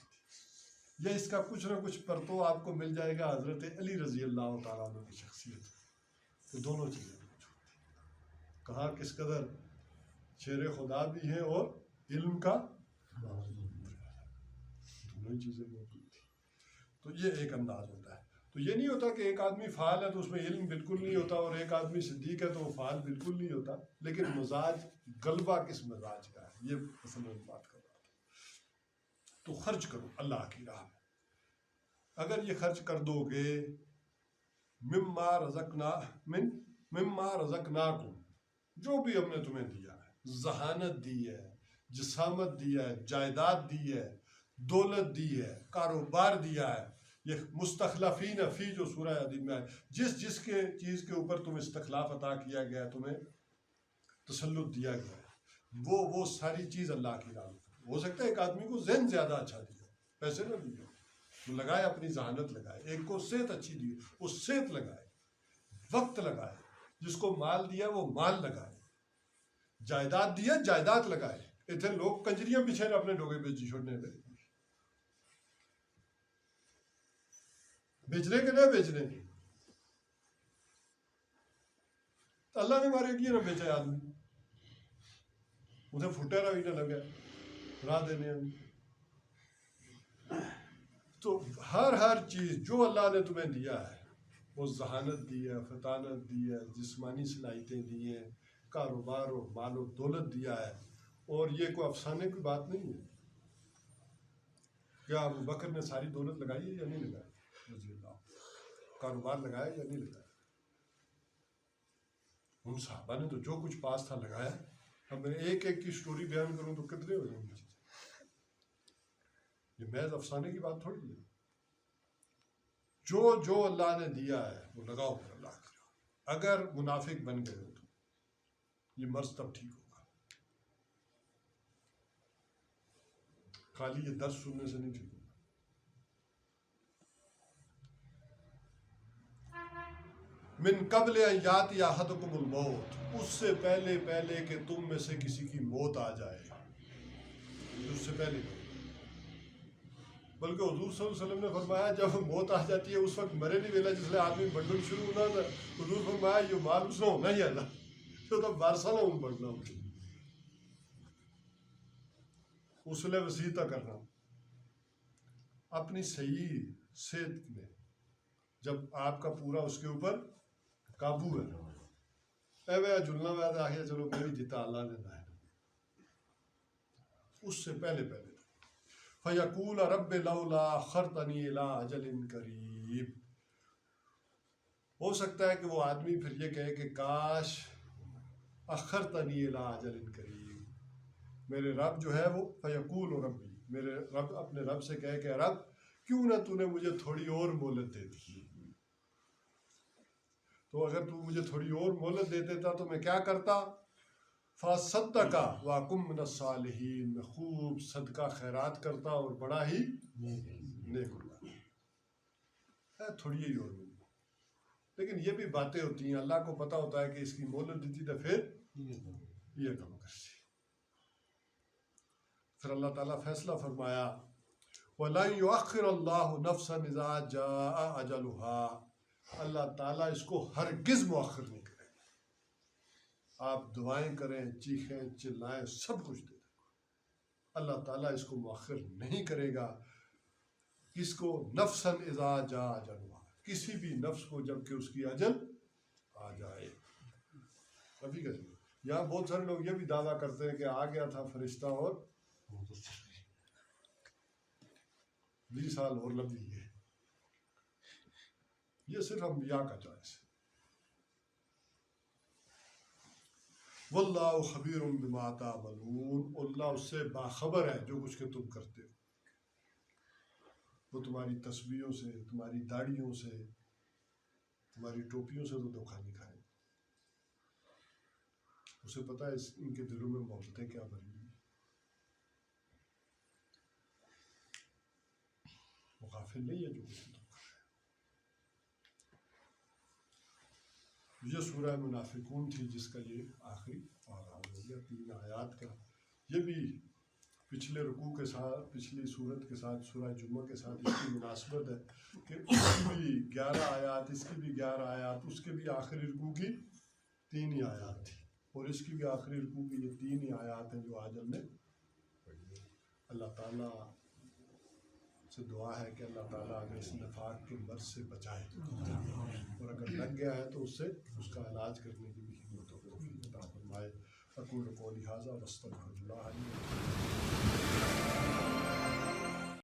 یہ اس کا کچھ نہ کچھ پرتو آپ کو مل جائے گا حضرت علی رضی اللہ تعالیٰ عنہ کی شخصیت. تو دونوں چیزیں کہا کس قدر شیر خدا بھی ہے اور علم کا دونوں چیزیں موجود تھی. تو یہ ایک انداز ہوتا ہے. تو یہ نہیں ہوتا کہ ایک آدمی فعال ہے تو اس میں علم بالکل نہیں ہوتا، اور ایک آدمی صدیق ہے تو وہ فعال بالکل نہیں ہوتا. لیکن مزاج، غلبہ کس مزاج کا ہے، یہ اصل میں بات کر رہا تھا. تو خرچ کرو اللہ کی راہ میں. اگر یہ خرچ کر دو گے مما رزقناکم، جو بھی ہم نے تمہیں دیا ہے، ذہانت دی ہے، جسامت دیا ہے، جائیداد دی ہے، دولت دی ہے، کاروبار دیا ہے. یہ مستخلفین فی جو سورہ حدید میں ہے، جس کے چیز کے اوپر تمہیں استخلاف عطا کیا گیا، تمہیں تسلط دیا گیا ہے، وہ ساری چیز اللہ کی راہ میں. ہو سکتا ہے ایک آدمی کو ذہن زیادہ اچھا دیا، پیسے نہ دیے تو لگائے، اپنی ذہانت لگائے. ایک کو صحت اچھی دی، وہ صحت لگائے. وقت لگائے. جس کو مال دیا وہ مال لگائے. جائیداد دیا، جائیداد لگائے. اتنے لوگ کنجریاں پیچھے نہ اپنے ڈوگے بیچی چھوڑنے پہ، بیچنے کے نہ بیچنے کے. اللہ نے مارے کیے نہ بیچے آدمی، اسے پھٹے رہا ہی نہ لگا راہ دینے. تو ہر چیز جو اللہ نے تمہیں دیا ہے، وہ ذہانت دی ہے، فطانت دی ہے، جسمانی صلاحیتیں دی ہیں، کاروبار و مال و دولت دیا ہے. اور یہ کوئی افسانے کی بات نہیں ہے. کیا ابو بکر نے ساری دولت لگائی ہے یا نہیں لگائی؟ رضی اللہ. کاروبار لگایا یا نہیں لگایا؟ ان صحابہ نے تو جو کچھ پاس تھا لگایا. اب میں ایک ایک کی سٹوری بیان کروں تو کتنے ہو جائیں گے. یہ محض افسانے کی بات تھوڑی ہے. جو اللہ نے دیا ہے وہ لگاؤ پھر اللہ کی راہ. اگر منافق بن گئے ہو تو یہ مرض تب ٹھیک ہوگا. خالی یہ درس سننے سے نہیں ٹھیک ہوگا. من قبل ان یاتی احدکم الموت، اس سے پہلے کہ تم میں سے کسی کی موت آ جائے، اس سے پہلے۔ بلکہ حضور صلی اللہ علیہ وسلم نے فرمایا جب موت آ جاتی ہے اس وقت مرے نہیں ویلا جس لئے آدمی بڑھنا شروع ہونا تھا، حضور فرمایا یہ مال اس نے ہونا ہی ہے نا، تو تب بارسا نہ ہوں بڑھنا ہوگی، اس لئے وسیعتہ کرنا اپنی صحیح صحت میں، جب آپ کا پورا اس کے اوپر قابو ہے، اے وے جلنا وے آخیا چلو میری جتا اللہ نے نہ ہے، اس سے پہلے فَيَقُولَ رَبِّ لَوْلَا أَخَّرْتَنِي إِلَىٰ أَجَلٍ قَرِيبٍ، ہو سکتا ہے کہ وہ آدمی پھر یہ کہے کہ کاش أَخَّرْتَنِي إِلَىٰ أَجَلٍ قَرِيبٍ، میرے رب جو ہے وہ فَيَقُولُ رَبِّ، میرے رب اپنے رب سے کہے کہ رب کیوں نہ تو نے مجھے تھوڑی اور مہلت دے دی، تو اگر تو مجھے تھوڑی اور مہلت دے دیتا تو میں کیا کرتا، فَصَدَّقَ وَأَكُن مِّنَ الصَّالِحِينَ، میں خوب صدقہ خیرات کرتا اور بڑا ہی نیک ہوتا، تھوڑی ہی اور ملی، لیکن یہ بھی باتیں ہوتی ہیں، اللہ کو پتہ ہوتا ہے کہ اس کی مہلت دیتی تو پھر یہ کام کرتی، پھر اللہ تعالیٰ فیصلہ فرمایا وَلَن يُؤَخِّرَ اللَّهُ نَفْسًا إِذَا جَاءَ أَجَلُهَا، اللہ تعالیٰ اس کو ہرگز مؤخر نہیں کرے گا، آپ دعائیں کریں، چیخیں چلائیں، سب کچھ دے دیں، اللہ تعالیٰ اس کو مؤخر نہیں کرے گا، کس کو، نفساً اذا جاء اجلها، کسی بھی نفس کو جب کہ اس کی اجل آ جائے۔ رفیق جی یہاں بہت سارے لوگ یہ بھی دعویٰ کرتے ہیں کہ آ گیا تھا فرشتہ اور 20 سال اور لگ لیے، یہ صرف انبیاء کا چوائس ہے۔ واللہ خبیر بما تعملون، اللہ اس سے باخبر ہے جو کچھ کہ تم کرتے ہو، وہ تمہاری تسبیحوں سے، تمہاری داڑھیوں سے، تمہاری ٹوپیوں سے تو دھوکہ نہیں کھائے، اسے پتہ ہے ان کے دلوں میں محبتیں کیا بھری ہیں، وہ غافل نہیں ہے جو کچھ تم کر رہے ہیں۔ یہ سورہ منافقون تھی جس کا یہ آخری آغاز ہو گیا، 3 آیات کا، یہ بھی پچھلے رکوع کے ساتھ، پچھلی سورت کے ساتھ، سورہ جمعہ کے ساتھ اس کی مناسبت ہے کہ اس کی بھی 11 آیات، اس کی بھی 11 آیات، اس کے بھی آخری رکوع کی 3 ہی آیات تھی، اور اس کی بھی آخری رکوع کی یہ 3 ہی آیات ہیں جو آج ہم نے پڑھی ہیں۔ اللہ تعالیٰ سے دعا ہے کہ اللہ تعالیٰ اگر اس نفاق کے مرض سے بچائے، اور اگر لگ گیا ہے تو اس سے اس کا علاج کرنے کی بھی حکمت اور توفیق عطا فرمائے۔ اقول قولی ھذا واستغفر اللہ لی ولکم۔